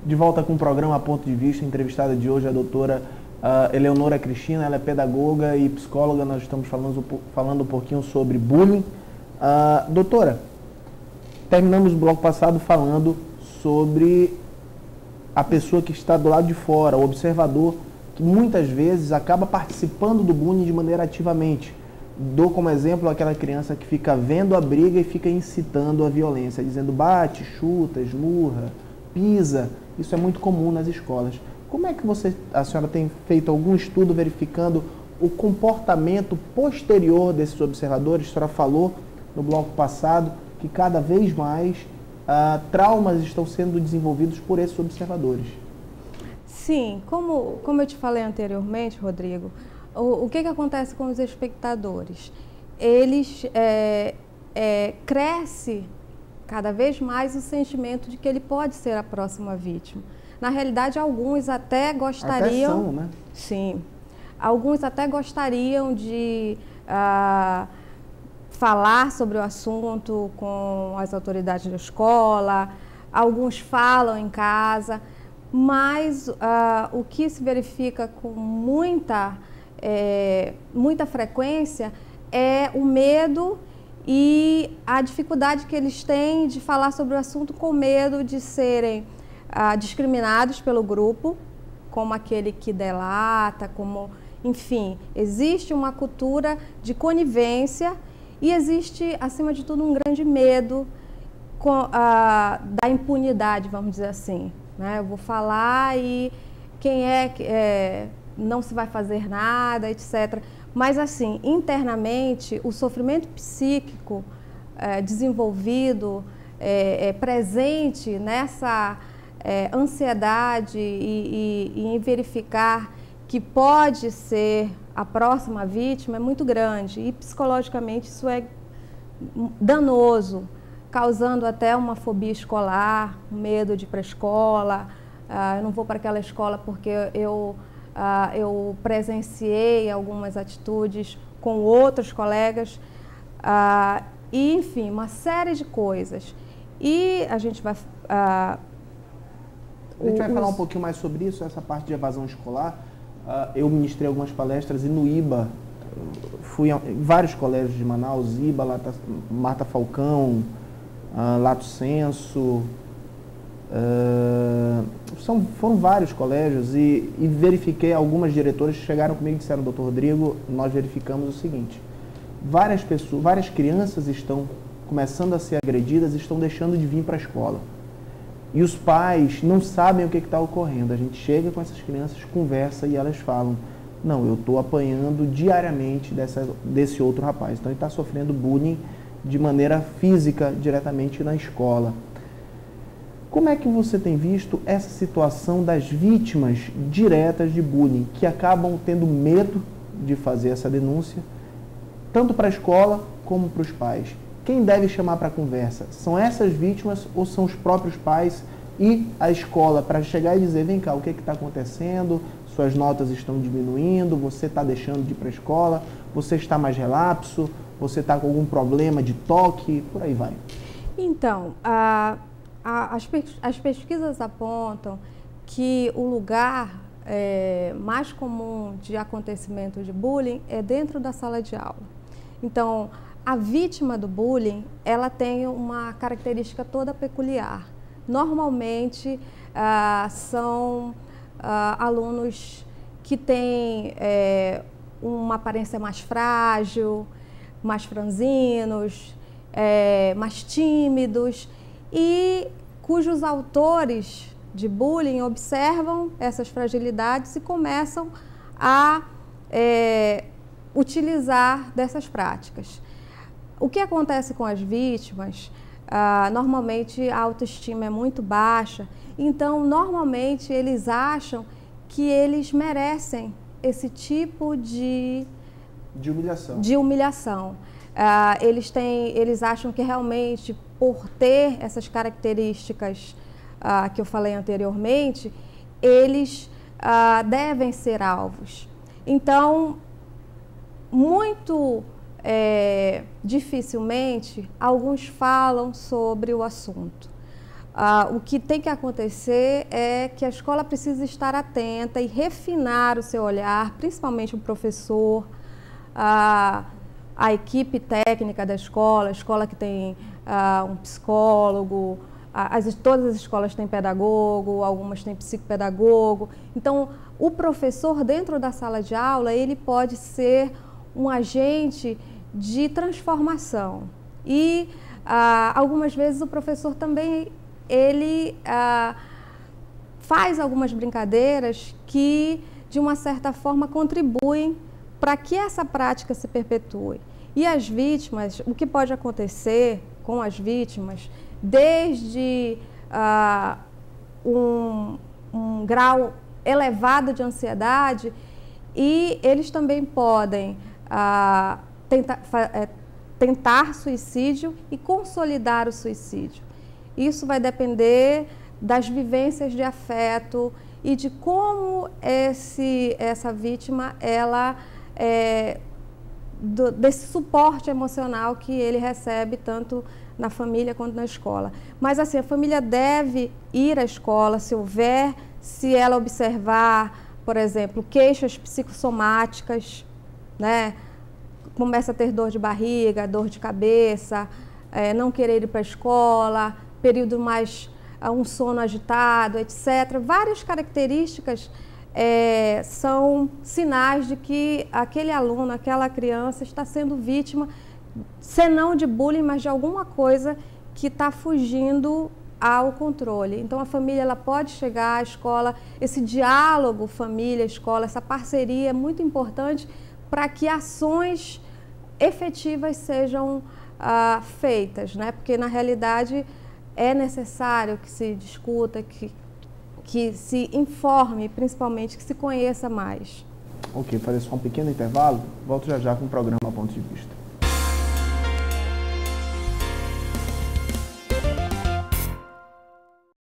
De volta com o programa Ponto de Vista. A entrevistada de hoje é a doutora Eleonora Cristina. Ela é pedagoga e psicóloga. Nós estamos falando um pouquinho sobre bullying. Doutora, terminamos o bloco passado falando sobre a pessoa que está do lado de fora, o observador, que muitas vezes acaba participando do bullying de maneira ativamente. Dou como exemplo aquela criança que fica vendo a briga e fica incitando a violência, dizendo bate, chuta, esmurra, pisa. Isso é muito comum nas escolas. Como é que a senhora tem feito algum estudo verificando o comportamento posterior desses observadores? A senhora falou no bloco passado que cada vez mais traumas estão sendo desenvolvidos por esses observadores. Sim, como eu te falei anteriormente, Rodrigo, o que acontece com os espectadores? Eles cresce cada vez mais o sentimento de que ele pode ser a próxima vítima. Na realidade, alguns até gostariam... Até são, né? Sim. Alguns até gostariam de falar sobre o assunto com as autoridades da escola, alguns falam em casa, mas o que se verifica com muita frequência é o medo e a dificuldade que eles têm de falar sobre o assunto com medo de serem discriminados pelo grupo, como aquele que delata, enfim, existe uma cultura de conivência e existe, acima de tudo, um grande medo da impunidade, vamos dizer assim, né? Eu vou falar e não se vai fazer nada, etc. Mas, assim, internamente, o sofrimento psíquico desenvolvido, presente nessa ansiedade e em verificar que pode ser a próxima vítima é muito grande. E, psicologicamente, isso é danoso, causando até uma fobia escolar, um medo de ir para a escola. Eu não vou para aquela escola porque eu presenciei algumas atitudes com outros colegas, e, enfim, uma série de coisas. E a gente vai... a gente vai falar um pouquinho mais sobre isso, essa parte de evasão escolar. Eu ministrei algumas palestras e no IBA, fui em vários colégios de Manaus, IBA, Marta Falcão, Lato Senso, foram vários colégios e verifiquei, algumas diretoras chegaram comigo e disseram: doutor Rodrigo, nós verificamos o seguinte, várias crianças estão começando a ser agredidas, estão deixando de vir para a escola. E os pais não sabem o que está ocorrendo. A gente chega com essas crianças, conversa e elas falam: não, eu estou apanhando diariamente desse outro rapaz. Então ele está sofrendo bullying de maneira física diretamente na escola. Como é que você tem visto essa situação das vítimas diretas de bullying, que acabam tendo medo de fazer essa denúncia, tanto para a escola como para os pais? Quem deve chamar para a conversa? São essas vítimas ou são os próprios pais e a escola para chegar e dizer: vem cá, o que está acontecendo? Suas notas estão diminuindo, você está deixando de ir para a escola, você está mais relapso, você está com algum problema de toque, por aí vai. Então, as pesquisas apontam que o lugar mais comum de acontecimento de bullying é dentro da sala de aula. Então, a vítima do bullying, ela tem uma característica toda peculiar. Normalmente, são alunos que têm uma aparência mais frágil, mais franzinos, mais tímidos e cujos autores de bullying observam essas fragilidades e começam a utilizar dessas práticas. O que acontece com as vítimas? Normalmente a autoestima é muito baixa, então normalmente eles acham que eles merecem esse tipo de humilhação. Eles acham que realmente, por ter essas características que eu falei anteriormente, eles devem ser alvos. Então, muito dificilmente alguns falam sobre o assunto, o que tem que acontecer é que a escola precisa estar atenta e refinar o seu olhar, principalmente o professor, a equipe técnica da escola, a escola que tem um psicólogo, todas as escolas têm pedagogo, algumas têm psicopedagogo. Então, o professor dentro da sala de aula, ele pode ser um agente de transformação. E algumas vezes o professor também, ele faz algumas brincadeiras que, de uma certa forma, contribuem para que essa prática se perpetue. E as vítimas, o que pode acontecer com as vítimas, desde um grau elevado de ansiedade, e eles também podem tentar suicídio e consolidar o suicídio. Isso vai depender das vivências de afeto e de como essa vítima, desse suporte emocional que ele recebe tanto na família quanto na escola. Mas assim, a família deve ir à escola se ela observar, por exemplo, queixas psicossomáticas, né? Começa a ter dor de barriga, dor de cabeça, não querer ir para a escola, período mais um sono agitado, etc. Várias características são sinais de que aquele aluno, aquela criança está sendo vítima, se não de bullying, mas de alguma coisa que está fugindo ao controle. Então, a família ela pode chegar à escola, esse diálogo família-escola, essa parceria é muito importante para que ações efetivas sejam feitas, né? Porque, na realidade, é necessário que se discuta, que se informe, principalmente, que se conheça mais. Ok, fazer só um pequeno intervalo, volto já já com o programa Ponto de Vista.